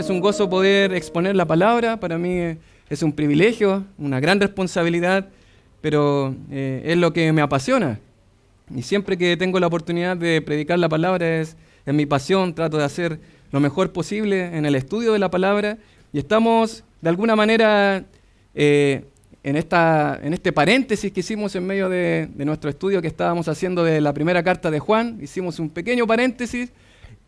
siempre es un gozo poder exponer la palabra. Para mí es un privilegio, una gran responsabilidad, pero es lo que me apasiona. Y siempre que tengo la oportunidad de predicar la palabra es mi pasión. Trato de hacer lo mejor posible en el estudio de la palabra. Y estamos, de alguna manera, en este paréntesis que hicimos en medio de nuestro estudio que estábamos haciendo de la primera carta de Juan. Hicimos un pequeño paréntesis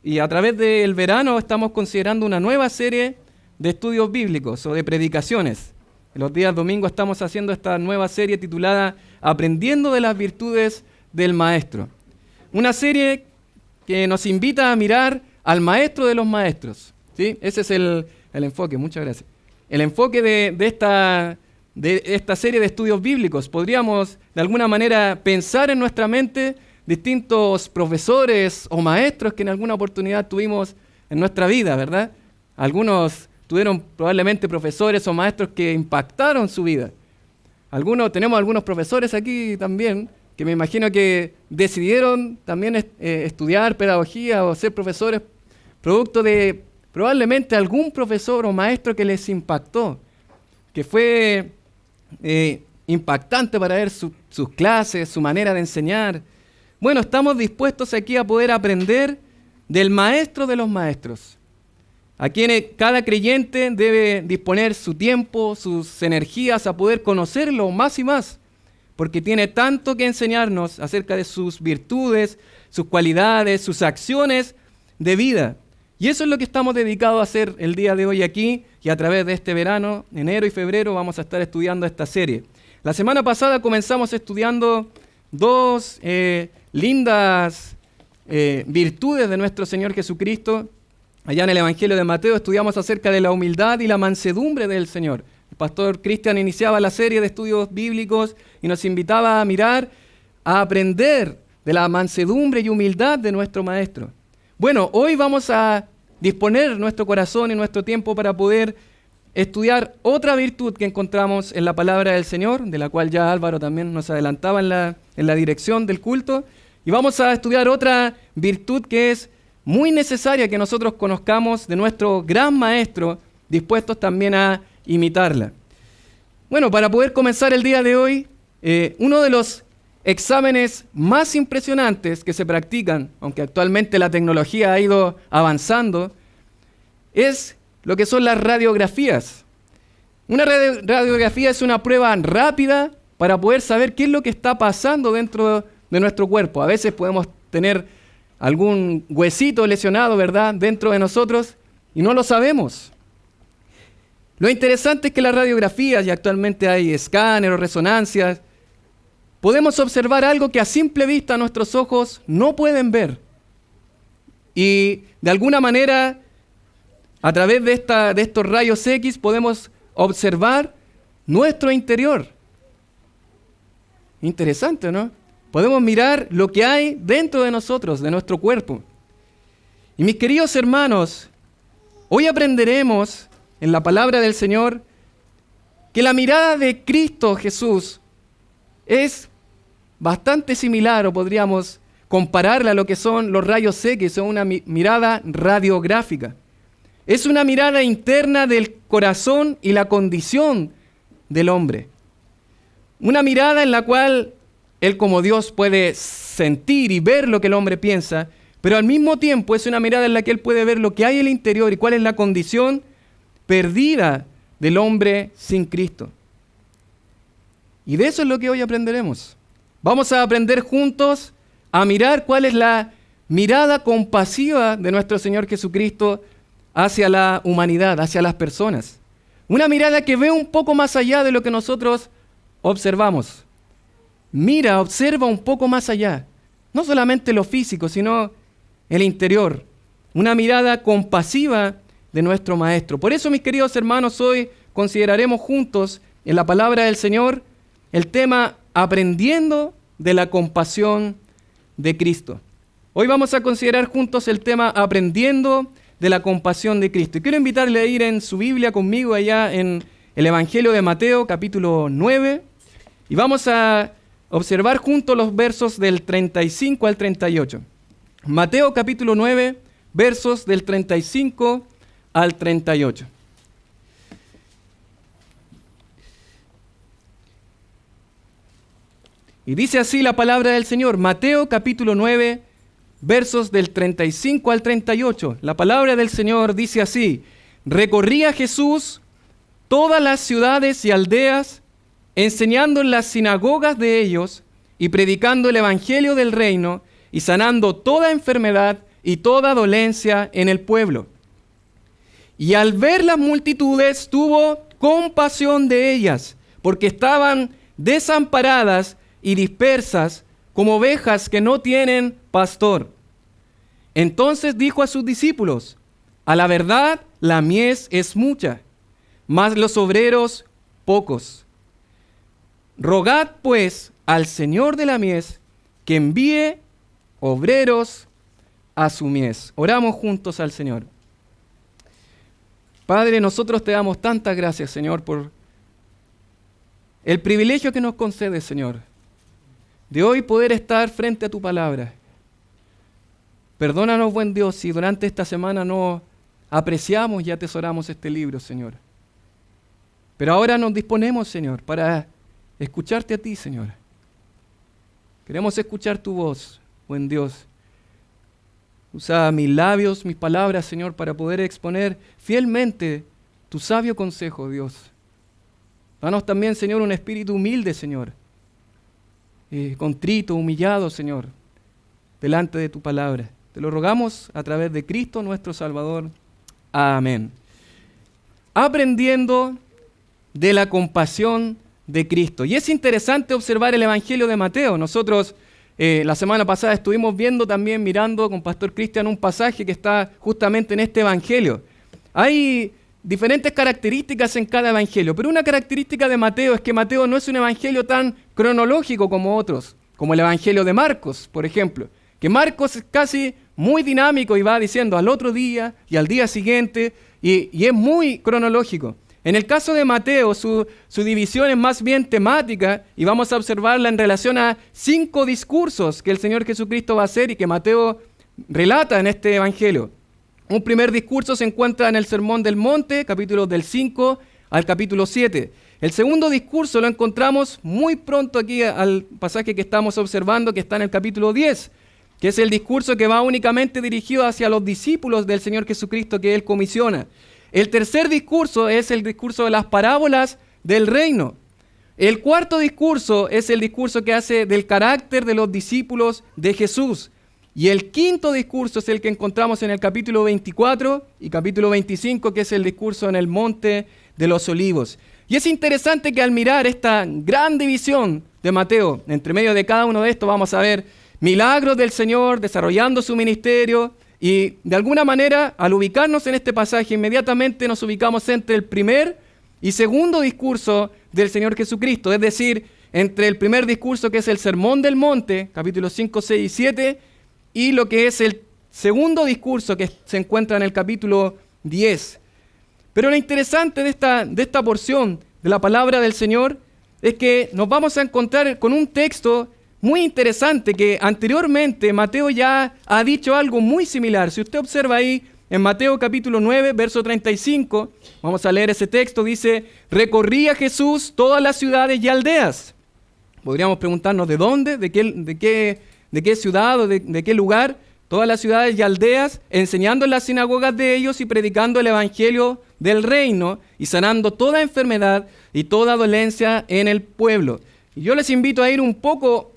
y a través del verano estamos considerando una nueva serie de estudios bíblicos o de predicaciones. En los días domingos estamos haciendo esta nueva serie titulada Aprendiendo de las virtudes del Maestro. Una serie que nos invita a mirar al Maestro de los Maestros, ¿sí? Ese es el enfoque, muchas gracias. El enfoque de esta serie de estudios bíblicos. Podríamos de alguna manera pensar en nuestra mente distintos profesores o maestros que en alguna oportunidad tuvimos en nuestra vida, ¿verdad? Algunos tuvieron probablemente profesores o maestros que impactaron su vida. Tenemos algunos profesores aquí también que me imagino que decidieron también estudiar pedagogía o ser profesores producto de probablemente algún profesor o maestro que les impactó, que fue impactante para ver sus clases, su manera de enseñar. Bueno, estamos dispuestos aquí a poder aprender del Maestro de los Maestros, a quien cada creyente debe disponer su tiempo, sus energías a poder conocerlo más y más, porque tiene tanto que enseñarnos acerca de sus virtudes, sus cualidades, sus acciones de vida. Y eso es lo que estamos dedicados a hacer el día de hoy aquí, y a través de este verano, enero y febrero, vamos a estar estudiando esta serie. La semana pasada comenzamos estudiando dos lindas virtudes de nuestro Señor Jesucristo. Allá en el Evangelio de Mateo estudiamos acerca de la humildad y la mansedumbre del Señor. El pastor Cristian iniciaba la serie de estudios bíblicos y nos invitaba a mirar, a aprender de la mansedumbre y humildad de nuestro Maestro. Bueno, hoy vamos a disponer nuestro corazón y nuestro tiempo para poder estudiar otra virtud que encontramos en la palabra del Señor, de la cual ya Álvaro también nos adelantaba en la dirección del culto. Y vamos a estudiar otra virtud que es muy necesaria que nosotros conozcamos de nuestro gran Maestro, dispuestos también a imitarla. Bueno, para poder comenzar el día de hoy, uno de los exámenes más impresionantes que se practican, aunque actualmente la tecnología ha ido avanzando, es lo que son las radiografías. Una radiografía es una prueba rápida para poder saber qué es lo que está pasando dentro de nuestro cuerpo. A veces podemos tener algún huesito lesionado, ¿verdad?, dentro de nosotros y no lo sabemos. Lo interesante es que las radiografías, y actualmente hay escáneres o resonancias, podemos observar algo que a simple vista nuestros ojos no pueden ver. Y de alguna manera, a través de estos rayos X podemos observar nuestro interior. Interesante, ¿no? Podemos mirar lo que hay dentro de nosotros, de nuestro cuerpo. Y mis queridos hermanos, hoy aprenderemos en la palabra del Señor que la mirada de Cristo Jesús es bastante similar, o podríamos compararla a lo que son los rayos X, o una mirada radiográfica. Es una mirada interna del corazón y la condición del hombre. Una mirada en la cual Él como Dios puede sentir y ver lo que el hombre piensa, pero al mismo tiempo es una mirada en la que Él puede ver lo que hay en el interior y cuál es la condición perdida del hombre sin Cristo. Y de eso es lo que hoy aprenderemos. Vamos a aprender juntos a mirar cuál es la mirada compasiva de nuestro Señor Jesucristo hacia la humanidad, hacia las personas. Una mirada que ve un poco más allá de lo que nosotros observamos. Observa un poco más allá. No solamente lo físico, sino el interior. Una mirada compasiva de nuestro Maestro. Por eso, mis queridos hermanos, hoy consideraremos juntos en la palabra del Señor el tema aprendiendo de la compasión de Cristo. Hoy vamos a considerar juntos el tema aprendiendo de la compasión de Cristo. Y quiero invitarle a ir en su Biblia conmigo allá en el Evangelio de Mateo, capítulo 9, y vamos a observar juntos los versos del 35 al 38. Mateo, capítulo 9, versos del 35 al 38. Y dice así la palabra del Señor, Mateo capítulo 9, versos del 35 al 38. La palabra del Señor dice así: recorría Jesús todas las ciudades y aldeas, enseñando en las sinagogas de ellos y predicando el evangelio del reino y sanando toda enfermedad y toda dolencia en el pueblo. Y al ver las multitudes tuvo compasión de ellas, porque estaban desamparadas y dispersas como ovejas que no tienen pastor. Entonces dijo a sus discípulos: a la verdad la mies es mucha, mas los obreros pocos. Rogad pues al Señor de la mies que envíe obreros a su mies. Oramos juntos al Señor. Padre, nosotros te damos tantas gracias, Señor, por el privilegio que nos concedes, Señor, de hoy poder estar frente a tu palabra. Perdónanos, buen Dios, si durante esta semana no apreciamos y atesoramos este libro, Señor. Pero ahora nos disponemos, Señor, para escucharte a ti, Señor. Queremos escuchar tu voz, buen Dios. Usa mis labios, mis palabras, Señor, para poder exponer fielmente tu sabio consejo, Dios. Danos también, Señor, un espíritu humilde, Señor. Contrito, humillado, Señor, delante de tu palabra. Te lo rogamos a través de Cristo nuestro Salvador. Amén. Aprendiendo de la compasión de Cristo. Y es interesante observar el Evangelio de Mateo. Nosotros la semana pasada estuvimos viendo también, mirando con Pastor Cristian un pasaje que está justamente en este Evangelio. Hay diferentes características en cada Evangelio, pero una característica de Mateo es que Mateo no es un Evangelio tan cronológico como otros, como el Evangelio de Marcos, por ejemplo, que Marcos es casi muy dinámico y va diciendo al otro día y al día siguiente, y es muy cronológico. En el caso de Mateo, su división es más bien temática y vamos a observarla en relación a 5 discursos que el Señor Jesucristo va a hacer y que Mateo relata en este Evangelio. Un primer discurso se encuentra en el Sermón del Monte, capítulos del 5 al capítulo 7. El segundo discurso lo encontramos muy pronto aquí al pasaje que estamos observando, que está en el capítulo 10, que es el discurso que va únicamente dirigido hacia los discípulos del Señor Jesucristo que Él comisiona. El tercer discurso es el discurso de las parábolas del reino. El cuarto discurso es el discurso que hace del carácter de los discípulos de Jesús. Y el quinto discurso es el que encontramos en el capítulo 24 y capítulo 25, que es el discurso en el Monte de los Olivos. Y es interesante que al mirar esta gran división de Mateo, entre medio de cada uno de estos vamos a ver milagros del Señor desarrollando su ministerio. Y de alguna manera, al ubicarnos en este pasaje, inmediatamente nos ubicamos entre el primer y segundo discurso del Señor Jesucristo. Es decir, entre el primer discurso que es el Sermón del Monte, capítulos 5, 6 y 7, y lo que es el segundo discurso que se encuentra en el capítulo 10. Pero lo interesante de esta porción de la palabra del Señor es que nos vamos a encontrar con un texto muy interesante que anteriormente Mateo ya ha dicho algo muy similar. Si usted observa ahí en Mateo capítulo 9, verso 35, vamos a leer ese texto, dice: recorría Jesús todas las ciudades y aldeas. Podríamos preguntarnos ¿de dónde? ¿De qué ciudad o de qué lugar? Todas las ciudades y aldeas, enseñando en las sinagogas de ellos y predicando el evangelio del reino y sanando toda enfermedad y toda dolencia en el pueblo. Y yo les invito a ir un poco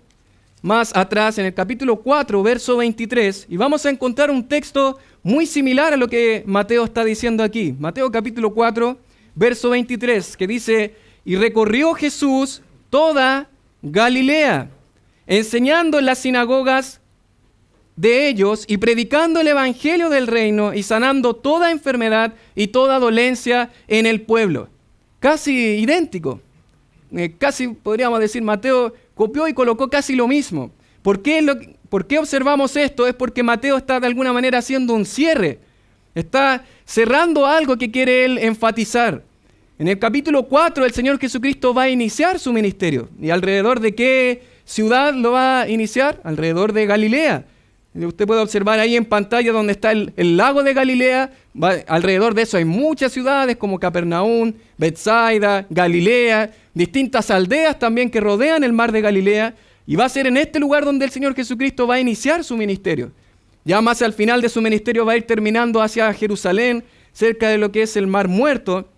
más atrás, en el capítulo 4, verso 23, y vamos a encontrar un texto muy similar a lo que Mateo está diciendo aquí. Mateo capítulo 4, verso 23, que dice: y recorrió Jesús toda Galilea, enseñando en las sinagogas de ellos y predicando el evangelio del reino y sanando toda enfermedad y toda dolencia en el pueblo. Casi idéntico. Casi podríamos decir, Mateo copió y colocó casi lo mismo. ¿Por qué observamos esto? Es porque Mateo está de alguna manera haciendo un cierre. Está cerrando algo que quiere él enfatizar. En el capítulo 4 el Señor Jesucristo va a iniciar su ministerio. ¿Y alrededor de qué ciudad lo va a iniciar? Alrededor de Galilea. Usted puede observar ahí en pantalla donde está el lago de Galilea. Alrededor de eso hay muchas ciudades como Capernaum, Betsaida, Galilea, distintas aldeas también que rodean el mar de Galilea. Y va a ser en este lugar donde el Señor Jesucristo va a iniciar su ministerio. Ya más al final de su ministerio va a ir terminando hacia Jerusalén, cerca de lo que es el Mar Muerto,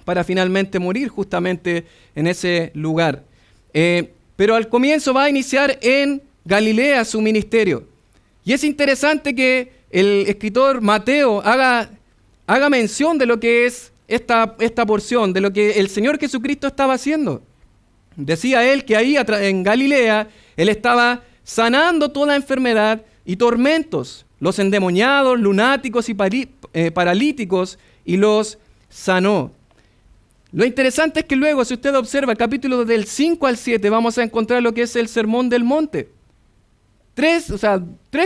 para finalmente morir justamente en ese lugar. Pero al comienzo va a iniciar en Galilea su ministerio. Y es interesante que el escritor Mateo haga mención de lo que es esta porción, de lo que el Señor Jesucristo estaba haciendo. Decía él que ahí en Galilea, él estaba sanando toda enfermedad y tormentos, los endemoniados, lunáticos y paralíticos, y los sanó. Lo interesante es que luego, si usted observa el capítulo del 5 al 7, vamos a encontrar lo que es el Sermón del Monte. Tres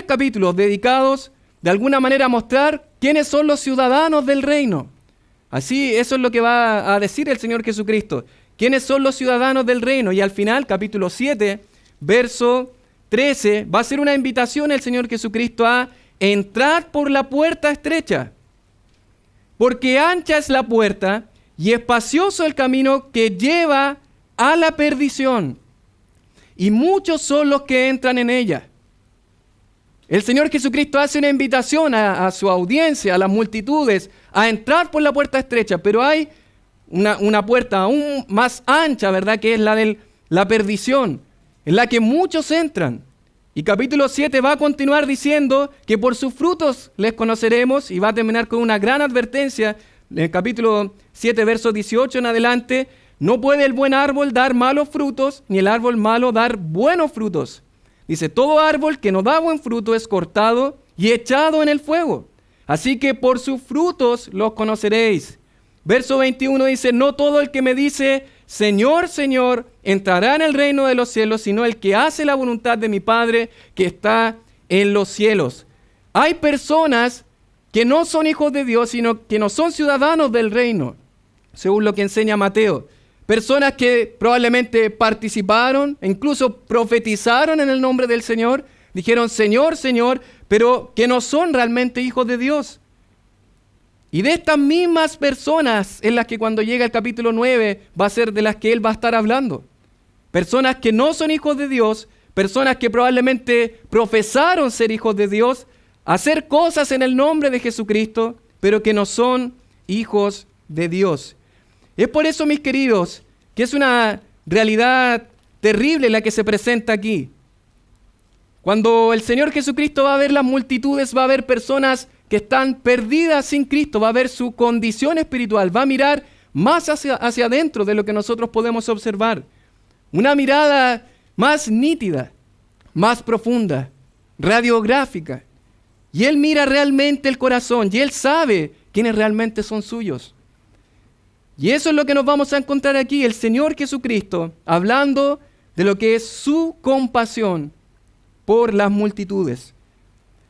capítulos dedicados de alguna manera a mostrar quiénes son los ciudadanos del reino. Así, eso es lo que va a decir el Señor Jesucristo. ¿Quiénes son los ciudadanos del reino? Y al final, capítulo 7, verso 13, va a ser una invitación el Señor Jesucristo a entrar por la puerta estrecha. Porque ancha es la puerta y espacioso el camino que lleva a la perdición. Y muchos son los que entran en ella. El Señor Jesucristo hace una invitación a su audiencia, a las multitudes, a entrar por la puerta estrecha, pero hay una puerta aún más ancha, ¿verdad?, que es la de la perdición, en la que muchos entran. Y capítulo 7 va a continuar diciendo que por sus frutos les conoceremos, y va a terminar con una gran advertencia, en el capítulo 7, verso 18 en adelante: no puede el buen árbol dar malos frutos, ni el árbol malo dar buenos frutos. Dice, todo árbol que no da buen fruto es cortado y echado en el fuego. Así que por sus frutos los conoceréis. Verso 21 dice, no todo el que me dice, Señor, Señor, entrará en el reino de los cielos, sino el que hace la voluntad de mi Padre que está en los cielos. Hay personas que no son hijos de Dios, sino que no son ciudadanos del reino, según lo que enseña Mateo. Personas que probablemente participaron, incluso profetizaron en el nombre del Señor, dijeron Señor, Señor, pero que no son realmente hijos de Dios. Y de estas mismas personas en las que cuando llega el capítulo 9 va a ser de las que él va a estar hablando. Personas que no son hijos de Dios, personas que probablemente profesaron ser hijos de Dios, hacer cosas en el nombre de Jesucristo, pero que no son hijos de Dios. Es por eso, mis queridos, que es una realidad terrible la que se presenta aquí. Cuando el Señor Jesucristo va a ver las multitudes, va a ver personas que están perdidas sin Cristo, va a ver su condición espiritual, va a mirar más hacia adentro de lo que nosotros podemos observar. Una mirada más nítida, más profunda, radiográfica. Y Él mira realmente el corazón y Él sabe quiénes realmente son suyos. Y eso es lo que nos vamos a encontrar aquí, el Señor Jesucristo, hablando de lo que es su compasión por las multitudes.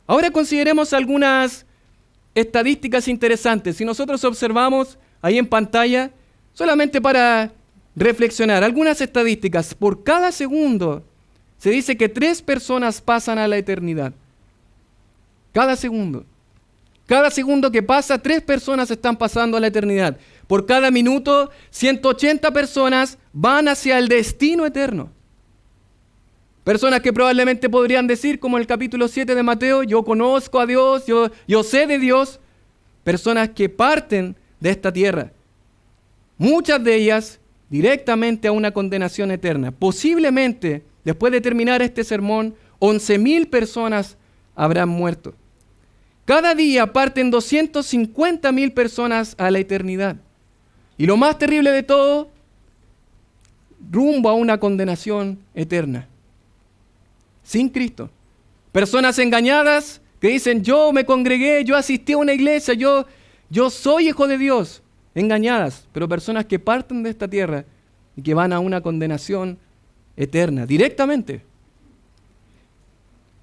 Ahora consideremos algunas estadísticas interesantes. Si nosotros observamos ahí en pantalla, solamente para reflexionar, algunas estadísticas. Por cada segundo se dice que 3 personas pasan a la eternidad. Cada segundo. Cada segundo que pasa, 3 personas están pasando a la eternidad. Por cada minuto, 180 personas van hacia el destino eterno. Personas que probablemente podrían decir, como en el capítulo 7 de Mateo, yo conozco a Dios, yo sé de Dios. Personas que parten de esta tierra. Muchas de ellas directamente a una condenación eterna. Posiblemente, después de terminar este sermón, 11,000 personas habrán muerto. Cada día parten 250,000 personas a la eternidad. Y lo más terrible de todo, rumbo a una condenación eterna. Sin Cristo. Personas engañadas que dicen, yo me congregué, yo asistí a una iglesia, yo soy hijo de Dios. Engañadas, pero personas que parten de esta tierra y que van a una condenación eterna, directamente.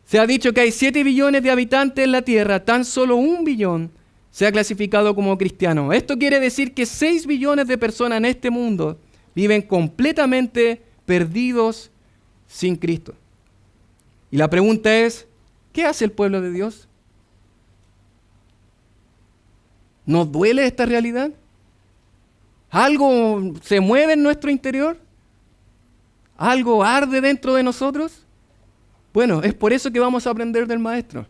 Se ha dicho que hay 7 billones de habitantes en la tierra, tan solo 1 billón se ha clasificado como cristiano. Esto quiere decir que 6 billones de personas en este mundo viven completamente perdidos sin Cristo. Y la pregunta es, ¿Qué hace el pueblo de Dios? ¿Nos duele esta realidad? ¿Algo se mueve en nuestro interior? ¿Algo arde dentro de nosotros? Bueno, es por eso que vamos a aprender del Maestro.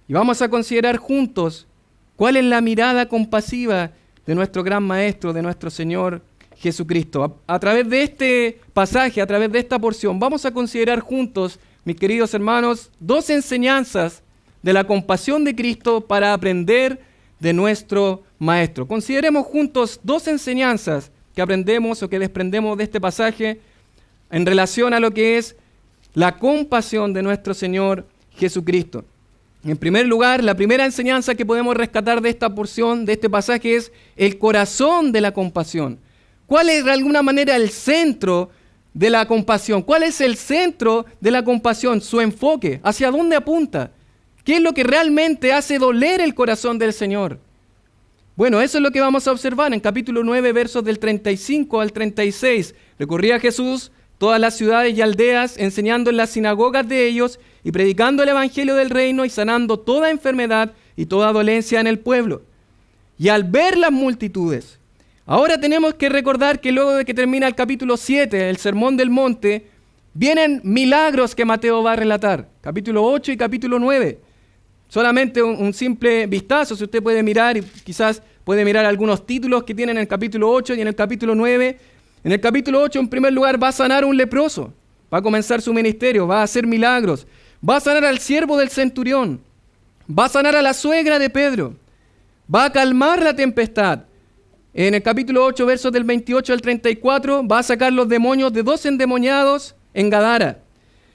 Y vamos a considerar juntos cuál es la mirada compasiva de nuestro gran Maestro, de nuestro Señor Jesucristo. A través de este pasaje, a través de esta porción, vamos a considerar juntos, mis queridos hermanos, dos enseñanzas de la compasión de Cristo para aprender de nuestro Maestro. Consideremos juntos dos enseñanzas que aprendemos o que desprendemos de este pasaje en relación a lo que es la compasión de nuestro Señor Jesucristo. En primer lugar, la primera enseñanza que podemos rescatar de esta porción, de este pasaje, es el corazón de la compasión. ¿Cuál es de alguna manera el centro de la compasión? ¿Cuál es el centro de la compasión? Su enfoque, ¿hacia dónde apunta? ¿Qué es lo que realmente hace doler el corazón del Señor? Bueno, eso es lo que vamos a observar en capítulo 9, versos del 35 al 36. Recorría Jesús todas las ciudades y aldeas, enseñando en las sinagogas de ellos y predicando el evangelio del reino y sanando toda enfermedad y toda dolencia en el pueblo. Y al ver las multitudes, ahora tenemos que recordar que luego de que termina el capítulo 7, el Sermón del Monte, vienen milagros que Mateo va a relatar, capítulo 8 y capítulo 9. Solamente un simple vistazo, si usted puede mirar, y quizás puede mirar algunos títulos que tienen en el capítulo 8 y en el capítulo 9. En el capítulo 8, en primer lugar, va a sanar a un leproso, va a comenzar su ministerio, va a hacer milagros, va a sanar al siervo del centurión, va a sanar a la suegra de Pedro, va a calmar la tempestad. En el capítulo 8, versos del 28 al 34, va a sacar los demonios de 2 endemoniados en Gadara.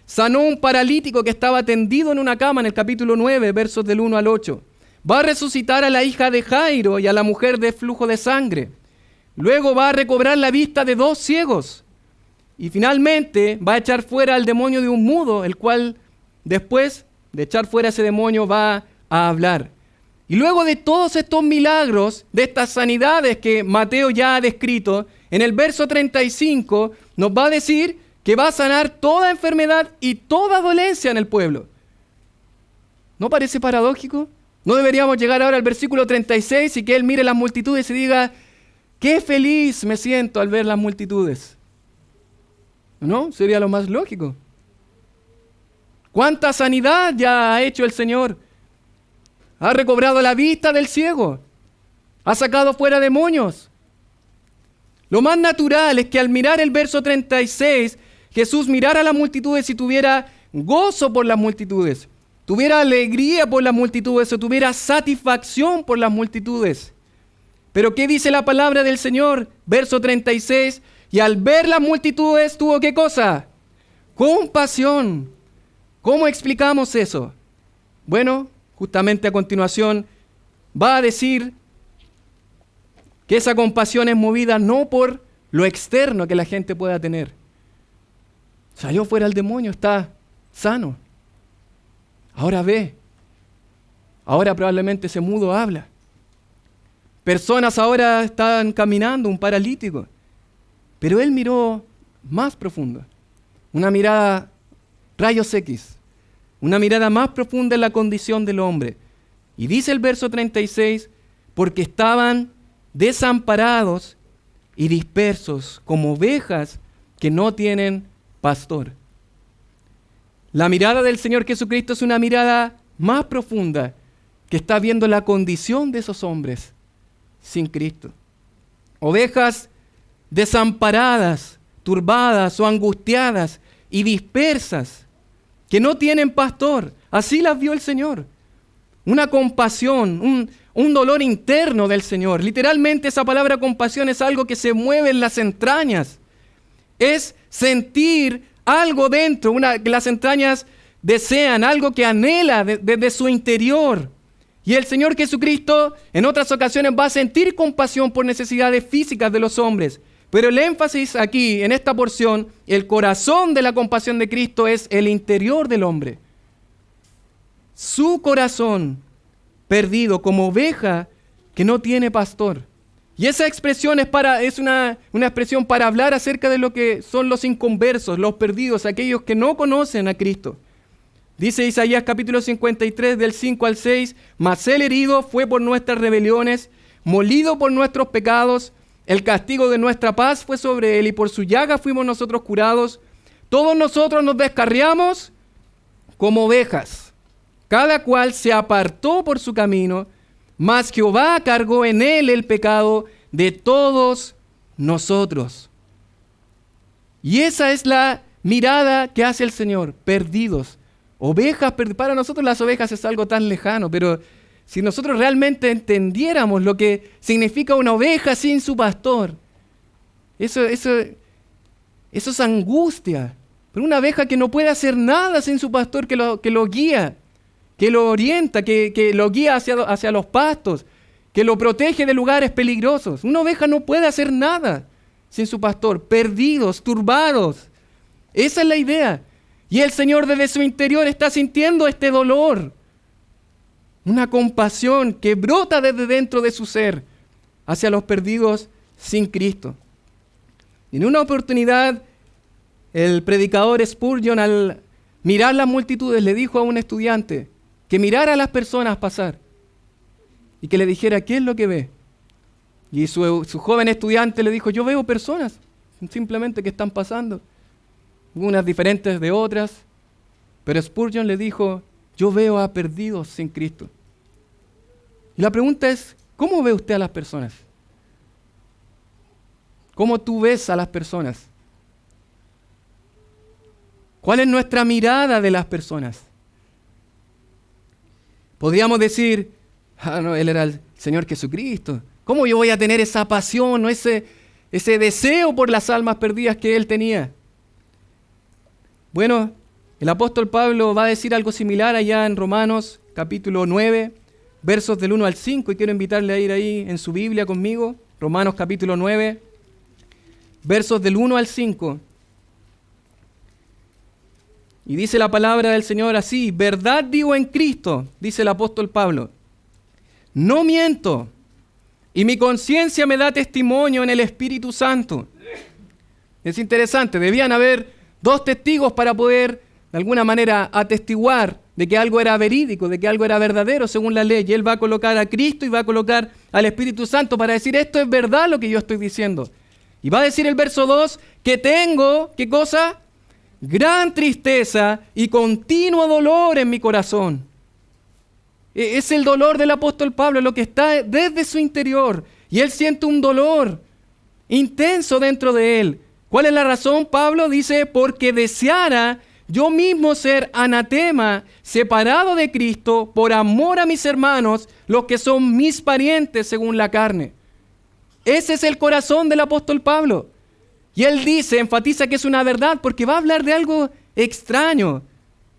Sanó un paralítico que estaba tendido en una cama en el capítulo 9, versos del 1 al 8. Va a resucitar a la hija de Jairo y a la mujer de flujo de sangre. Luego va a recobrar la vista de 2 ciegos. Y finalmente va a echar fuera al demonio de un mudo, el cual después de echar fuera ese demonio va a hablar. Y luego de todos estos milagros, de estas sanidades que Mateo ya ha descrito, en el verso 35 nos va a decir que va a sanar toda enfermedad y toda dolencia en el pueblo. ¿No parece paradójico? ¿No deberíamos llegar ahora al versículo 36 y que él mire las multitudes y diga: qué feliz me siento al ver las multitudes? ¿No? Sería lo más lógico. ¿Cuánta sanidad ya ha hecho el Señor? Ha recobrado la vista del ciego. Ha sacado fuera demonios. Lo más natural es que al mirar el verso 36, Jesús mirara a las multitudes y tuviera gozo por las multitudes, tuviera alegría por las multitudes o tuviera satisfacción por las multitudes. Pero ¿qué dice la palabra del Señor? Verso 36, y al ver las multitudes tuvo ¿qué cosa? Compasión. ¿Cómo explicamos eso? Bueno, justamente a continuación va a decir que esa compasión es movida no por lo externo que la gente pueda tener. Salió fuera el demonio, está sano. Ahora ve. Ahora probablemente ese mudo habla. Personas ahora están caminando, un paralítico. Pero él miró más profundo. Una mirada rayos X. Una mirada más profunda en la condición del hombre. Y dice el verso 36, porque estaban desamparados y dispersos como ovejas que no tienen pastor. La mirada del Señor Jesucristo es una mirada más profunda que está viendo la condición de esos hombres sin Cristo. Ovejas desamparadas, turbadas o angustiadas y dispersas, que no tienen pastor. Así las vio el Señor. Una compasión, un dolor interno del Señor. Literalmente esa palabra compasión es algo que se mueve en las entrañas. Es sentir algo dentro, que las entrañas desean, algo que anhela desde su interior. Y el Señor Jesucristo en otras ocasiones va a sentir compasión por necesidades físicas de los hombres. Pero el énfasis aquí, en esta porción, el corazón de la compasión de Cristo es el interior del hombre. Su corazón perdido como oveja que no tiene pastor. Y esa expresión es una expresión para hablar acerca de lo que son los inconversos, los perdidos, aquellos que no conocen a Cristo. Dice Isaías capítulo 53 del 5 al 6, mas el herido fue por nuestras rebeliones, molido por nuestros pecados, el castigo de nuestra paz fue sobre él y por su llaga fuimos nosotros curados. Todos nosotros nos descarriamos como ovejas, cada cual se apartó por su camino, mas Jehová cargó en él el pecado de todos nosotros. Y esa es la mirada que hace el Señor, perdidos. Ovejas, para nosotros las ovejas es algo tan lejano, pero si nosotros realmente entendiéramos lo que significa una oveja sin su pastor, eso es angustia. Pero una oveja que no puede hacer nada sin su pastor que lo guía, que lo orienta, que lo guía hacia los pastos, que lo protege de lugares peligrosos. Una oveja no puede hacer nada sin su pastor, perdidos, turbados. Esa es la idea. Y el Señor desde su interior está sintiendo este dolor, una compasión que brota desde dentro de su ser hacia los perdidos sin Cristo. Y en una oportunidad, el predicador Spurgeon, al mirar las multitudes, le dijo a un estudiante que mirara a las personas pasar y que le dijera qué es lo que ve. Y su joven estudiante le dijo, yo veo personas simplemente que están pasando, unas diferentes de otras, pero Spurgeon le dijo, yo veo a perdidos sin Cristo. Y la pregunta es, ¿cómo ve usted a las personas? ¿Cómo tú ves a las personas? ¿Cuál es nuestra mirada de las personas? Podríamos decir, no, Él era el Señor Jesucristo. ¿Cómo yo voy a tener esa pasión o ese deseo por las almas perdidas que Él tenía? Bueno, el apóstol Pablo va a decir algo similar allá en Romanos capítulo 9, versos del 1 al 5, y quiero invitarle a ir ahí en su Biblia conmigo. Romanos capítulo 9, versos del 1 al 5. Y dice la palabra del Señor así, verdad digo en Cristo, dice el apóstol Pablo, no miento, y mi conciencia me da testimonio en el Espíritu Santo. Es interesante, debían haber 2 testigos para poder, de alguna manera, atestiguar de que algo era verídico, de que algo era verdadero según la ley. Y Él va a colocar a Cristo y va a colocar al Espíritu Santo para decir, esto es verdad lo que yo estoy diciendo. Y va a decir el verso 2, que tengo, ¿qué cosa? Gran tristeza y continuo dolor en mi corazón. Es el dolor del apóstol Pablo, lo que está desde su interior. Y él siente un dolor intenso dentro de él. ¿Cuál es la razón? Pablo dice, porque deseara yo mismo ser anatema, separado de Cristo, por amor a mis hermanos, los que son mis parientes según la carne. Ese es el corazón del apóstol Pablo. Y él dice, enfatiza que es una verdad, porque va a hablar de algo extraño.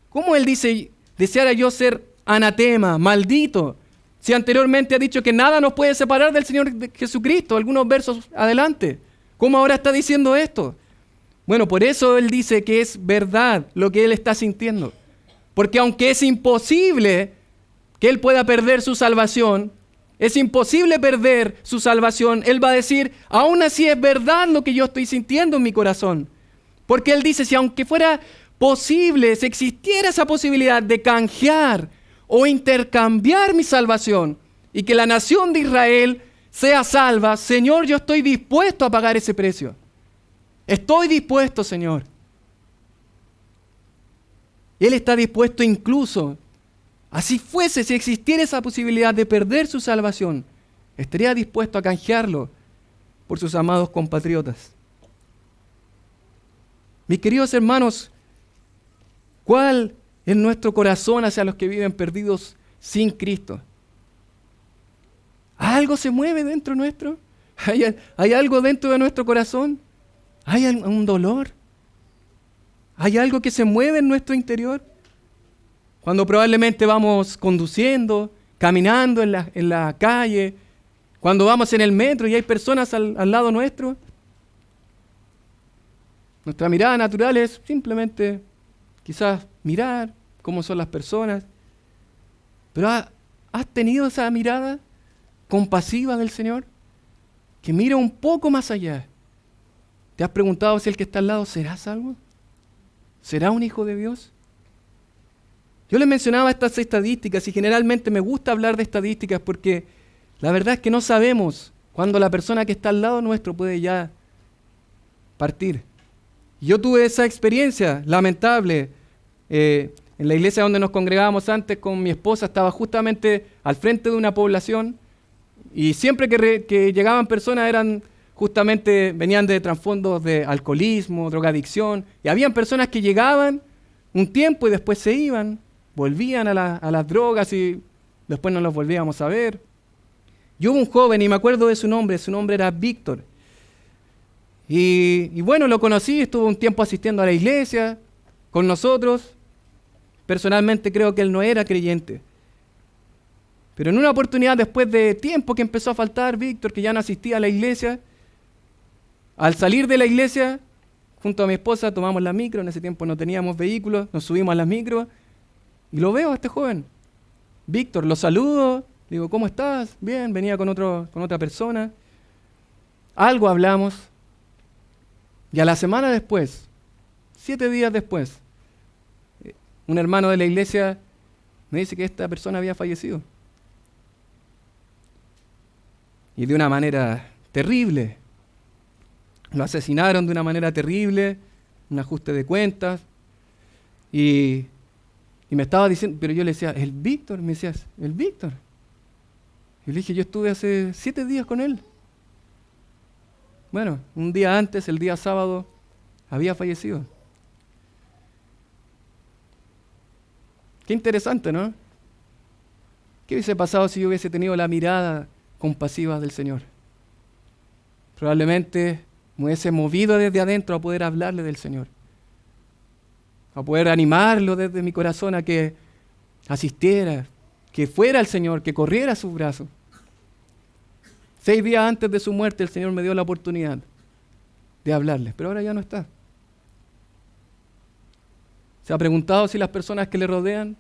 ¿Cómo él dice, deseara yo ser anatema, maldito? Si anteriormente ha dicho que nada nos puede separar del Señor Jesucristo, algunos versos adelante. ¿Cómo ahora está diciendo esto? Bueno, por eso él dice que es verdad lo que él está sintiendo. Porque aunque es imposible que él pueda perder su salvación, es imposible perder su salvación, él va a decir, aún así es verdad lo que yo estoy sintiendo en mi corazón. Porque él dice, si aunque fuera posible, si existiera esa posibilidad de canjear o intercambiar mi salvación y que la nación de Israel sea salva, Señor, yo estoy dispuesto a pagar ese precio. Estoy dispuesto, Señor. Él está dispuesto incluso, así fuese, si existiera esa posibilidad de perder su salvación, estaría dispuesto a canjearlo por sus amados compatriotas. Mis queridos hermanos, ¿cuál es nuestro corazón hacia los que viven perdidos sin Cristo? ¿Algo se mueve dentro nuestro? ¿Hay algo dentro de nuestro corazón? ¿Hay un dolor? ¿Hay algo que se mueve en nuestro interior? Cuando probablemente vamos conduciendo, caminando en la calle, cuando vamos en el metro y hay personas al lado nuestro, nuestra mirada natural es simplemente quizás mirar cómo son las personas. Pero ¿has tenido esa mirada compasiva del Señor? Que mira un poco más allá. ¿Te has preguntado si el que está al lado será salvo? ¿Será un hijo de Dios? Yo les mencionaba estas estadísticas y generalmente me gusta hablar de estadísticas porque la verdad es que no sabemos cuándo la persona que está al lado nuestro puede ya partir. Yo tuve esa experiencia lamentable. En la iglesia donde nos congregábamos antes con mi esposa estaba justamente al frente de una población y siempre que llegaban personas venían de trasfondos de alcoholismo, drogadicción, y habían personas que llegaban un tiempo y después se iban, volvían a las drogas y después no los volvíamos a ver. Y hubo un joven, y me acuerdo de su nombre era Víctor. Y bueno, lo conocí, estuvo un tiempo asistiendo a la iglesia con nosotros. Personalmente creo que él no era creyente. Pero en una oportunidad, después de tiempo que empezó a faltar Víctor, que ya no asistía a la iglesia, al salir de la iglesia, junto a mi esposa tomamos la micro, en ese tiempo no teníamos vehículos, nos subimos a las micros, y lo veo a este joven. Víctor, lo saludo, digo, ¿cómo estás? Bien, venía con otra persona. Algo hablamos, y a la semana después, 7 días después, un hermano de la iglesia me dice que esta persona había fallecido. Y de una manera terrible. Lo asesinaron de una manera terrible, un ajuste de cuentas. Y me estaba diciendo, pero yo le decía, ¿el Víctor? Me decías, ¿el Víctor? Y le dije, yo estuve hace 7 días con él. Bueno, un día antes, el día sábado, había fallecido. Qué interesante, ¿no? ¿Qué hubiese pasado si yo hubiese tenido la mirada compasiva del Señor? Probablemente me hubiese movido desde adentro a poder hablarle del Señor, a poder animarlo desde mi corazón a que asistiera, que fuera al Señor, que corriera a sus brazos. 6 días antes de su muerte el Señor me dio la oportunidad de hablarle, pero ahora ya no está. ¿Se ha preguntado si las personas que le rodean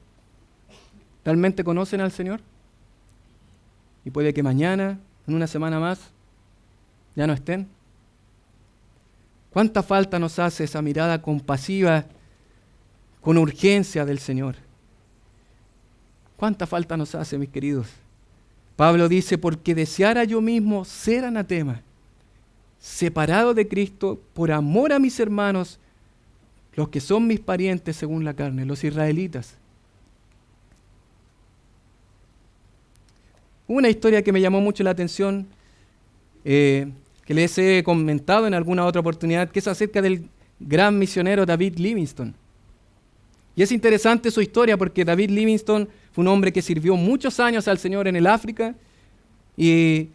realmente conocen al Señor? Y puede que mañana, en una semana más, ya no estén. ¿Cuánta falta nos hace esa mirada compasiva, con urgencia del Señor? ¿Cuánta falta nos hace, mis queridos? Pablo dice, porque deseara yo mismo ser anatema, separado de Cristo por amor a mis hermanos, los que son mis parientes según la carne, los israelitas. Una historia que me llamó mucho la atención, que les he comentado en alguna otra oportunidad, que es acerca del gran misionero David Livingstone. Y es interesante su historia porque David Livingstone fue un hombre que sirvió muchos años al Señor en el África y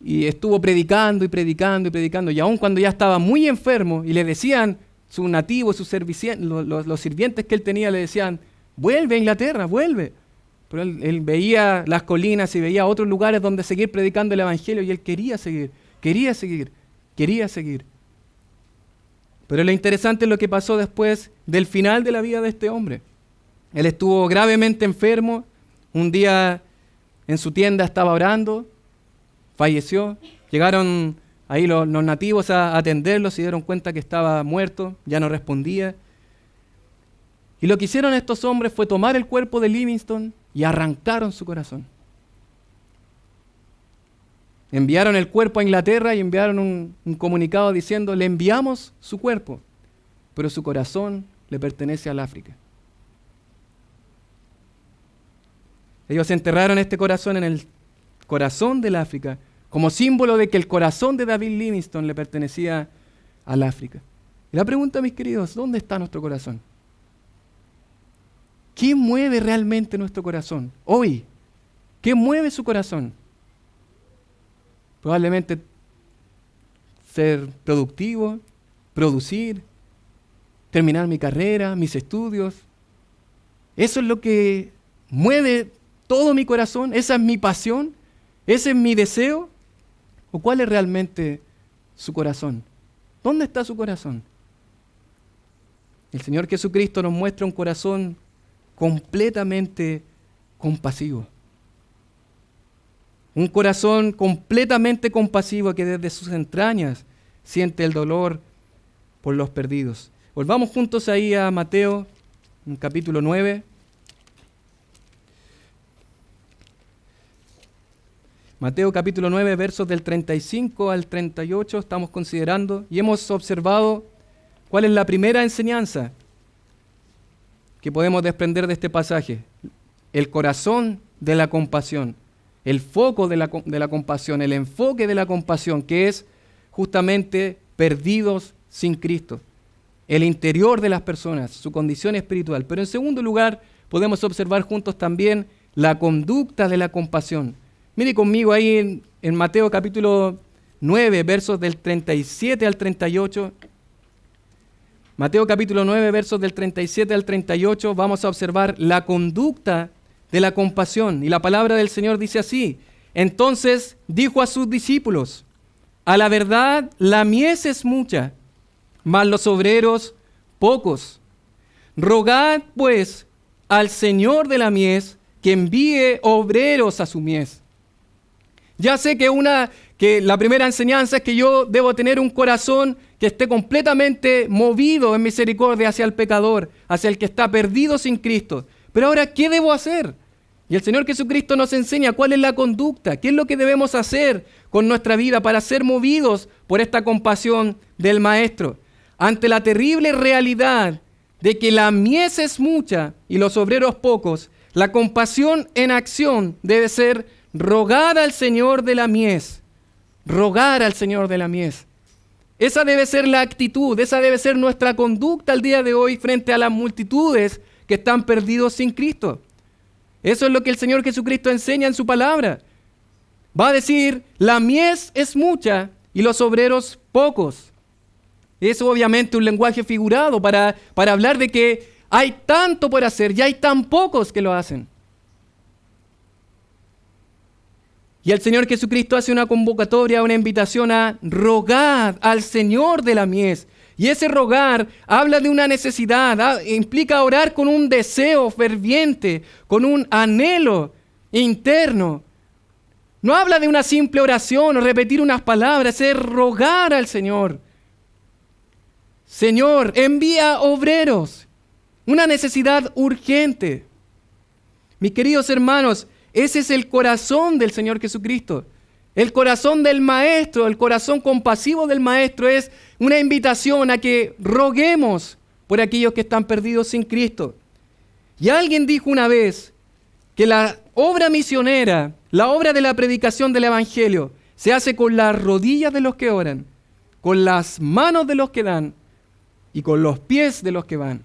estuvo predicando y predicando y predicando. Y aun cuando ya estaba muy enfermo y le decían, sus nativos, los sirvientes que él tenía le decían, vuelve a Inglaterra, vuelve. Pero él veía las colinas y veía otros lugares donde seguir predicando el Evangelio y él quería seguir. Pero lo interesante es lo que pasó después del final de la vida de este hombre. Él estuvo gravemente enfermo, un día en su tienda estaba orando, falleció, llegaron ahí los nativos a atenderlo, se dieron cuenta que estaba muerto, ya no respondía. Y lo que hicieron estos hombres fue tomar el cuerpo de Livingstone y arrancaron su corazón. Enviaron el cuerpo a Inglaterra y enviaron un comunicado diciendo, le enviamos su cuerpo, pero su corazón le pertenece al África. Ellos enterraron este corazón en el corazón del África, como símbolo de que el corazón de David Livingstone le pertenecía al África. Y la pregunta, mis queridos, ¿dónde está nuestro corazón? ¿Qué mueve realmente nuestro corazón hoy? ¿Qué mueve su corazón? Probablemente ser productivo, producir, terminar mi carrera, mis estudios. Eso es lo que mueve todo mi corazón, esa es mi pasión, ese es mi deseo. ¿O cuál es realmente su corazón? ¿Dónde está su corazón? El Señor Jesucristo nos muestra un corazón completamente compasivo. Un corazón completamente compasivo que desde sus entrañas siente el dolor por los perdidos. Volvamos juntos ahí a Mateo, en capítulo 9. Mateo capítulo 9, versos del 35 al 38 estamos considerando y hemos observado cuál es la primera enseñanza que podemos desprender de este pasaje. El corazón de la compasión, el foco de la compasión, el enfoque de la compasión, que es justamente perdidos sin Cristo, el interior de las personas, su condición espiritual. Pero en segundo lugar, podemos observar juntos también la conducta de la compasión. Mire conmigo ahí en Mateo capítulo 9, versos del 37 al 38. Mateo capítulo 9, versos del 37 al 38, vamos a observar la conducta de la compasión. Y la palabra del Señor dice así: entonces dijo a sus discípulos: a la verdad la mies es mucha, mas los obreros pocos. Rogad pues al Señor de la mies que envíe obreros a su mies. Ya sé que la primera enseñanza es que yo debo tener un corazón que esté completamente movido en misericordia hacia el pecador, hacia el que está perdido sin Cristo. Pero ahora, ¿qué debo hacer? Y el Señor Jesucristo nos enseña cuál es la conducta, qué es lo que debemos hacer con nuestra vida para ser movidos por esta compasión del Maestro. Ante la terrible realidad de que la mies es mucha y los obreros pocos, la compasión en acción debe ser rogar al Señor de la mies. Rogar al Señor de la mies. Esa debe ser la actitud, esa debe ser nuestra conducta al día de hoy frente a las multitudes que están perdidos sin Cristo. Eso es lo que el Señor Jesucristo enseña en su palabra. Va a decir, la mies es mucha y los obreros pocos. Es obviamente un lenguaje figurado para hablar de que hay tanto por hacer y hay tan pocos que lo hacen. Y el Señor Jesucristo hace una convocatoria, una invitación a rogar al Señor de la mies. Y ese rogar habla de una necesidad, implica orar con un deseo ferviente, con un anhelo interno. No habla de una simple oración o repetir unas palabras, es rogar al Señor. Señor, envía obreros. Una necesidad urgente. Mis queridos hermanos, ese es el corazón del Señor Jesucristo. El corazón del Maestro, el corazón compasivo del Maestro es una invitación a que roguemos por aquellos que están perdidos sin Cristo. Y alguien dijo una vez que la obra misionera, la obra de la predicación del Evangelio, se hace con las rodillas de los que oran, con las manos de los que dan y con los pies de los que van.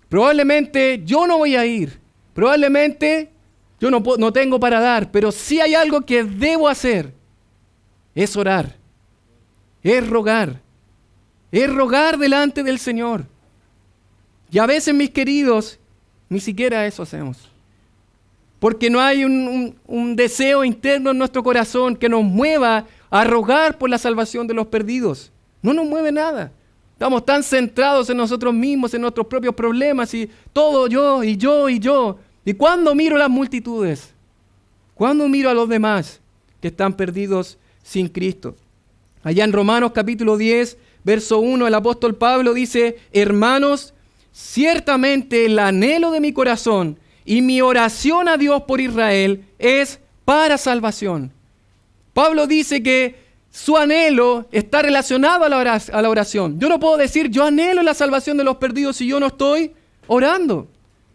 Probablemente yo no voy a ir, probablemente yo no tengo para dar, pero sí hay algo que debo hacer. Es orar. Es rogar delante del Señor. Y a veces, mis queridos, ni siquiera eso hacemos. Porque no hay un deseo interno en nuestro corazón que nos mueva a rogar por la salvación de los perdidos. No nos mueve nada. Estamos tan centrados en nosotros mismos, en nuestros propios problemas y todo yo y yo y yo. ¿Y cuándo miro las multitudes? ¿Cuándo miro a los demás que están perdidos sin Cristo? Allá en Romanos capítulo 10, verso 1, el apóstol Pablo dice: hermanos, ciertamente el anhelo de mi corazón y mi oración a Dios por Israel es para salvación. Pablo dice que su anhelo está relacionado a la oración. Yo no puedo decir yo anhelo la salvación de los perdidos si yo no estoy orando.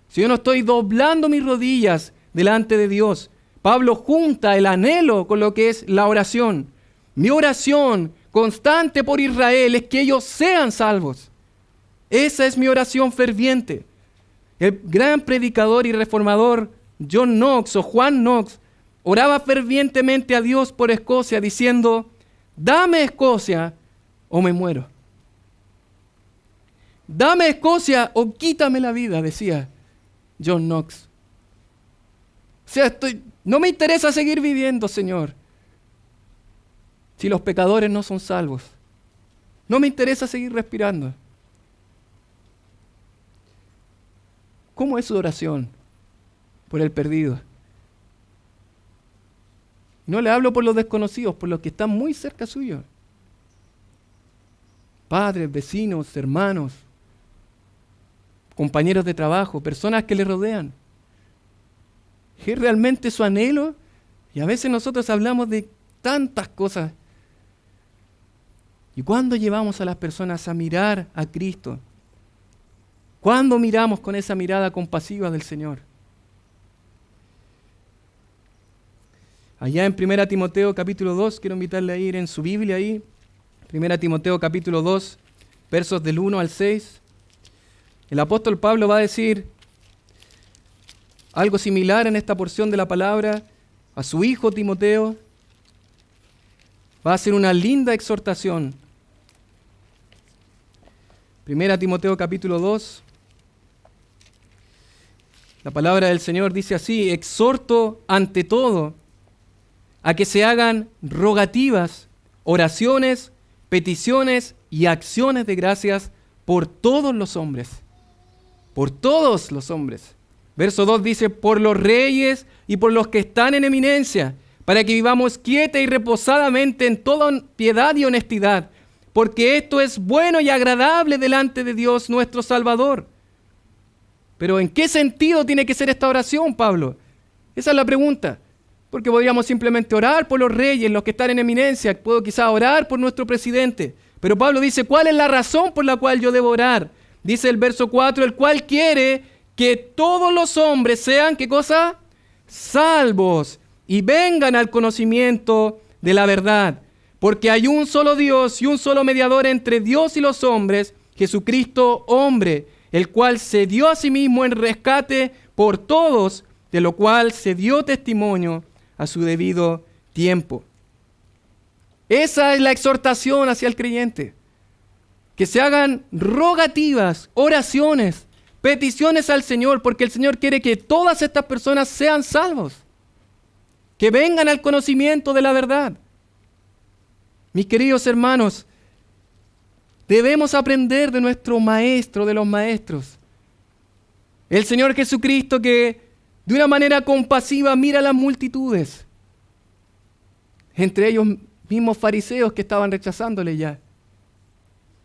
Si yo no estoy doblando mis rodillas delante de Dios. Pablo junta el anhelo con lo que es la oración. Mi oración constante por Israel es que ellos sean salvos. Esa es mi oración ferviente. El gran predicador y reformador John Knox o Juan Knox oraba fervientemente a Dios por Escocia diciendo: dame Escocia o me muero. Dame Escocia o quítame la vida, decía John Knox. O sea, no me interesa seguir viviendo, Señor, si los pecadores no son salvos. No me interesa seguir respirando. ¿Cómo es su oración por el perdido? No le hablo por los desconocidos, por los que están muy cerca suyo. Padres, vecinos, hermanos, compañeros de trabajo, personas que le rodean. ¿Es realmente su anhelo Y a veces nosotros hablamos de tantas cosas. ¿Y cuándo llevamos a las personas a mirar a Cristo? ¿Cuándo miramos con esa mirada compasiva del Señor? Allá en 1 Timoteo capítulo 2, quiero invitarle a ir en su Biblia ahí. 1 Timoteo capítulo 2, versos del 1 al 6. El apóstol Pablo va a decir algo similar en esta porción de la palabra a su hijo Timoteo. Va a hacer una linda exhortación. 1 Timoteo capítulo 2. La palabra del Señor dice así: exhorto ante todo a que se hagan rogativas, oraciones, peticiones y acciones de gracias por todos los hombres. Por todos los hombres. Verso 2 dice: por los reyes y por los que están en eminencia, para que vivamos quieta y reposadamente en toda piedad y honestidad, porque esto es bueno y agradable delante de Dios nuestro Salvador. Pero ¿en qué sentido tiene que ser esta oración, Pablo? Esa es la pregunta. Porque podríamos simplemente orar por los reyes, los que están en eminencia. Puedo quizá orar por nuestro presidente. Pero Pablo dice, ¿cuál es la razón por la cual yo debo orar? Dice el verso 4, el cual quiere que todos los hombres sean, ¿qué cosa? Salvos y vengan al conocimiento de la verdad. Porque hay un solo Dios y un solo mediador entre Dios y los hombres, Jesucristo hombre, el cual se dio a sí mismo en rescate por todos, de lo cual se dio testimonio a su debido tiempo. Esa es la exhortación hacia el creyente. Que se hagan rogativas, oraciones, peticiones al Señor, porque el Señor quiere que todas estas personas sean salvos. Que vengan al conocimiento de la verdad. Mis queridos hermanos, debemos aprender de nuestro maestro de los maestros. El Señor Jesucristo, que de una manera compasiva mira a las multitudes. Entre ellos mismos fariseos que estaban rechazándole ya.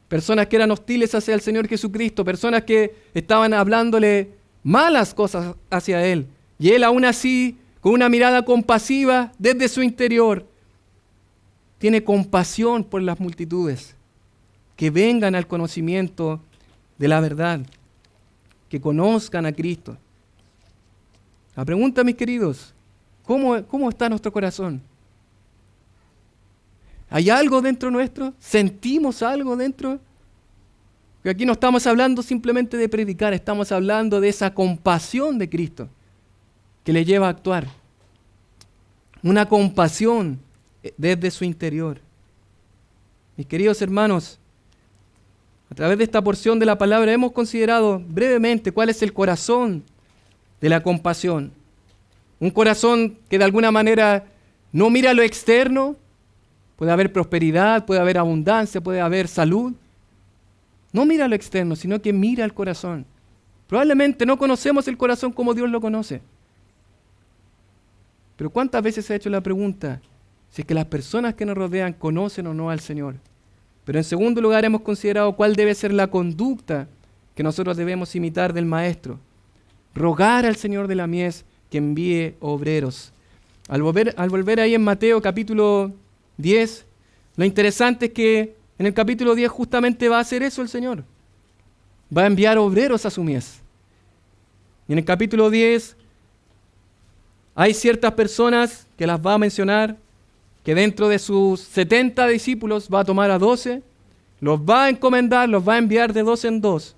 Personas que eran hostiles hacia el Señor Jesucristo. Personas que estaban hablándole malas cosas hacia Él. Y Él aún así, con una mirada compasiva desde su interior, tiene compasión por las multitudes. Que vengan al conocimiento de la verdad. Que conozcan a Cristo. La pregunta, mis queridos, ¿cómo está nuestro corazón? ¿Hay algo dentro nuestro? ¿Sentimos algo dentro? Porque aquí no estamos hablando simplemente de predicar, estamos hablando de esa compasión de Cristo que le lleva a actuar. Una compasión desde su interior. Mis queridos hermanos, a través de esta porción de la palabra hemos considerado brevemente cuál es el corazón de la compasión. Un corazón que de alguna manera no mira lo externo. Puede haber prosperidad, puede haber abundancia, puede haber salud. No mira lo externo, sino que mira el corazón. Probablemente no conocemos el corazón como Dios lo conoce. Pero ¿cuántas veces se ha hecho la pregunta si es que las personas que nos rodean conocen o no al Señor? Pero en segundo lugar hemos considerado cuál debe ser la conducta que nosotros debemos imitar del Maestro. Rogar al Señor de la mies que envíe obreros. Al volver ahí en Mateo capítulo 10, lo interesante es que en el capítulo 10 justamente va a hacer eso el Señor. Va a enviar obreros a su mies. Y en el capítulo 10 hay ciertas personas que las va a mencionar, que dentro de sus 70 discípulos va a tomar a 12, los va a encomendar, los va a enviar de 2 en 2.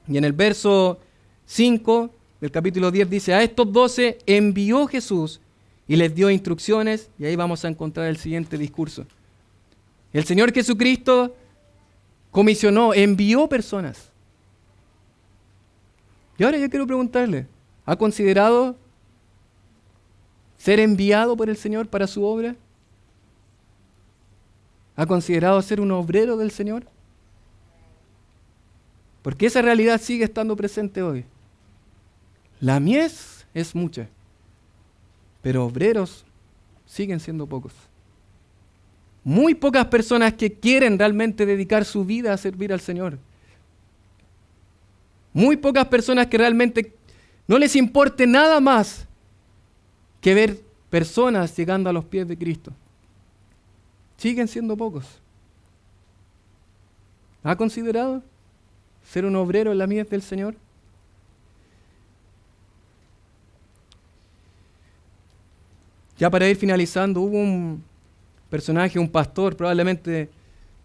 Y en el verso 5 del capítulo 10 dice, a estos 12 envió Jesús y les dio instrucciones, y ahí vamos a encontrar el siguiente discurso. El Señor Jesucristo comisionó, envió personas. Y ahora yo quiero preguntarle, ¿ha considerado ser enviado por el Señor para su obra? ¿Ha considerado ser un obrero del Señor? Porque esa realidad sigue estando presente hoy. La mies es mucha, pero obreros siguen siendo pocos. Muy pocas personas que quieren realmente dedicar su vida a servir al Señor. Muy pocas personas que realmente no les importe nada más que ver personas llegando a los pies de Cristo. Siguen siendo pocos. ¿Ha considerado ser un obrero en la mies del Señor? Ya para ir finalizando, hubo un personaje, un pastor, probablemente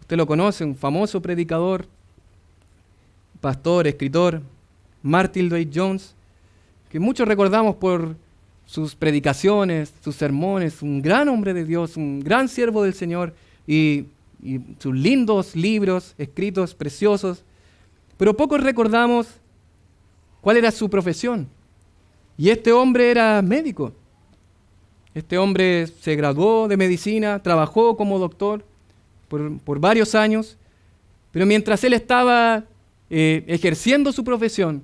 usted lo conoce, un famoso predicador, pastor, escritor, Martyn Lloyd-Jones, que muchos recordamos por sus predicaciones, sus sermones, un gran hombre de Dios, un gran siervo del Señor y sus lindos libros escritos, preciosos, pero pocos recordamos cuál era su profesión. Y este hombre era médico. Este hombre se graduó de medicina, trabajó como doctor por varios años, pero mientras él estaba ejerciendo su profesión,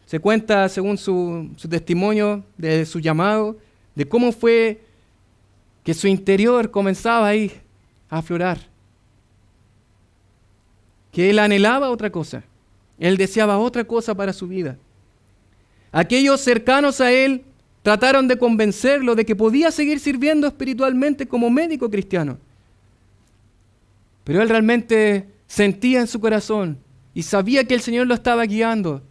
se cuenta, según su testimonio de su llamado, de cómo fue que su interior comenzaba ahí a aflorar. Que él anhelaba otra cosa. Él deseaba otra cosa para su vida. Aquellos cercanos a él trataron de convencerlo de que podía seguir sirviendo espiritualmente como médico cristiano. Pero él realmente sentía en su corazón y sabía que el Señor lo estaba guiando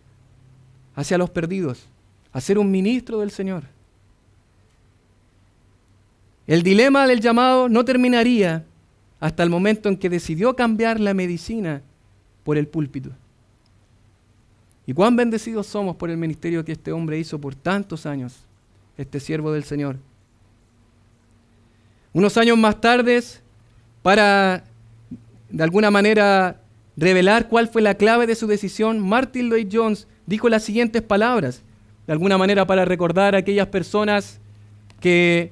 hacia los perdidos, a ser un ministro del Señor. El dilema del llamado no terminaría hasta el momento en que decidió cambiar la medicina por el púlpito. Y cuán bendecidos somos por el ministerio que este hombre hizo por tantos años, este siervo del Señor. Unos años más tarde, para de alguna manera revelar cuál fue la clave de su decisión, Martyn Lloyd-Jones dijo las siguientes palabras, de alguna manera para recordar a aquellas personas que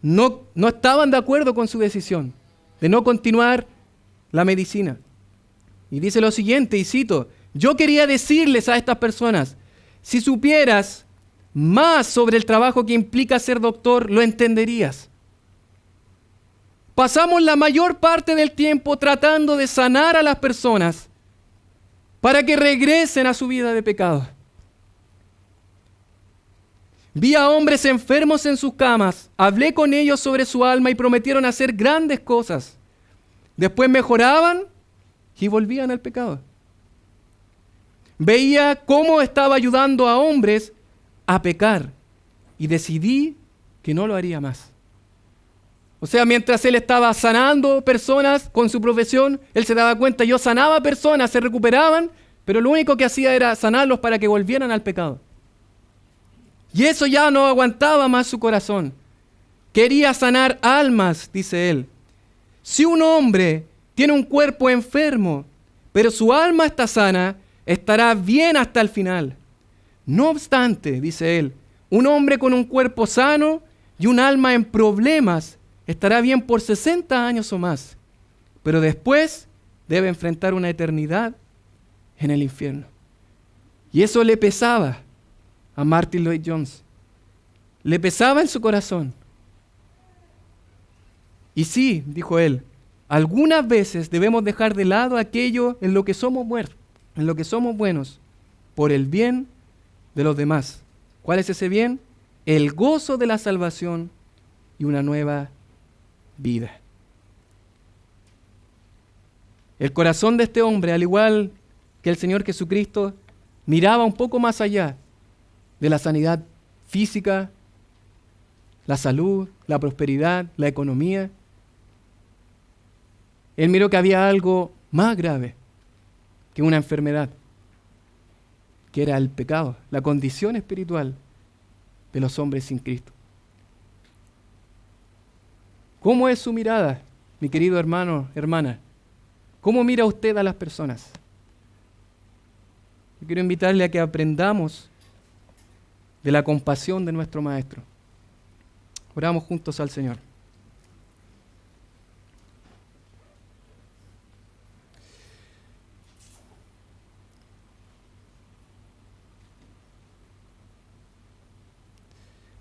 no estaban de acuerdo con su decisión de no continuar la medicina. Y dice lo siguiente, y cito: yo quería decirles a estas personas, si supieras más sobre el trabajo que implica ser doctor, lo entenderías. Pasamos la mayor parte del tiempo tratando de sanar a las personas para que regresen a su vida de pecado. Vi a hombres enfermos en sus camas, hablé con ellos sobre su alma y prometieron hacer grandes cosas. Después mejoraban y volvían al pecado. Veía cómo estaba ayudando a hombres a pecar y decidí que no lo haría más. O sea, mientras él estaba sanando personas con su profesión, él se daba cuenta, yo sanaba personas, se recuperaban, pero lo único que hacía era sanarlos para que volvieran al pecado. Y eso ya no aguantaba más su corazón. Quería sanar almas, dice él. Si un hombre tiene un cuerpo enfermo, pero su alma está sana, estará bien hasta el final. No obstante, dice él, un hombre con un cuerpo sano y un alma en problemas estará bien por 60 años o más, pero después debe enfrentar una eternidad en el infierno. Y eso le pesaba a Martyn Lloyd-Jones. Le pesaba en su corazón. Y sí, dijo él, algunas veces debemos dejar de lado aquello en lo que somos buenos, por el bien de los demás. ¿Cuál es ese bien? El gozo de la salvación y una nueva vida. El corazón de este hombre, al igual que el Señor Jesucristo, miraba un poco más allá de la sanidad física, la salud, la prosperidad, la economía. Él miró que había algo más grave que una enfermedad, que era el pecado, la condición espiritual de los hombres sin Cristo. ¿Cómo es su mirada, mi querido hermano, hermana? ¿Cómo mira usted a las personas? Yo quiero invitarle a que aprendamos de la compasión de nuestro Maestro. Oramos juntos al Señor.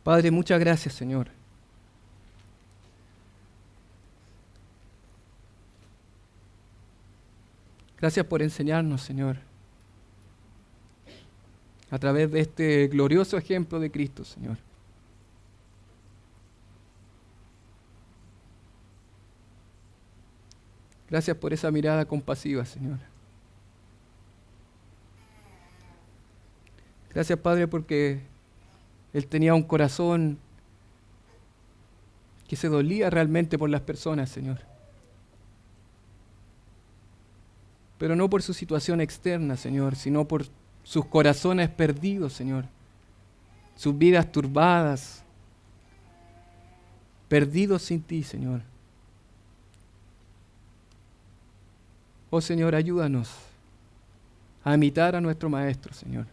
Padre, muchas gracias, Señor. Gracias por enseñarnos, Señor, a través de este glorioso ejemplo de Cristo, Señor. Gracias por esa mirada compasiva, Señor. Gracias, Padre, porque Él tenía un corazón que se dolía realmente por las personas, Señor. Pero no por su situación externa, Señor, sino por sus corazones perdidos, Señor. Sus vidas turbadas, perdidos sin ti, Señor. Oh, Señor, ayúdanos a imitar a nuestro Maestro, Señor.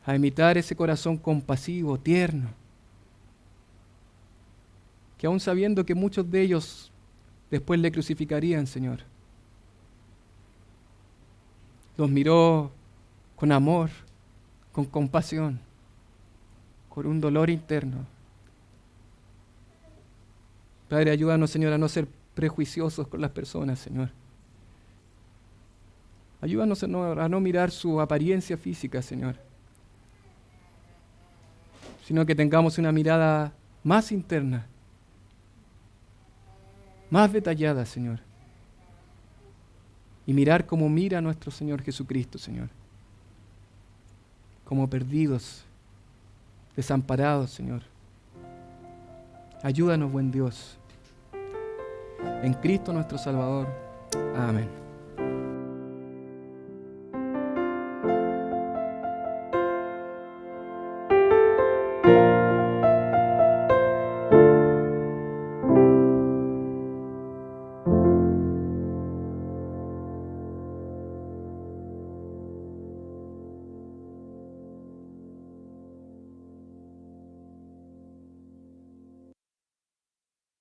A imitar ese corazón compasivo, tierno, que aun sabiendo que muchos de ellos después le crucificarían, Señor, los miró con amor, con compasión, con un dolor interno. Padre, ayúdanos, Señor, a no ser prejuiciosos con las personas, Señor. Ayúdanos, Señor, a no mirar su apariencia física, Señor, sino que tengamos una mirada más interna, más detallada, Señor, y mirar como mira nuestro Señor Jesucristo, Señor, como perdidos, desamparados, Señor. Ayúdanos, buen Dios, en Cristo nuestro Salvador. Amén.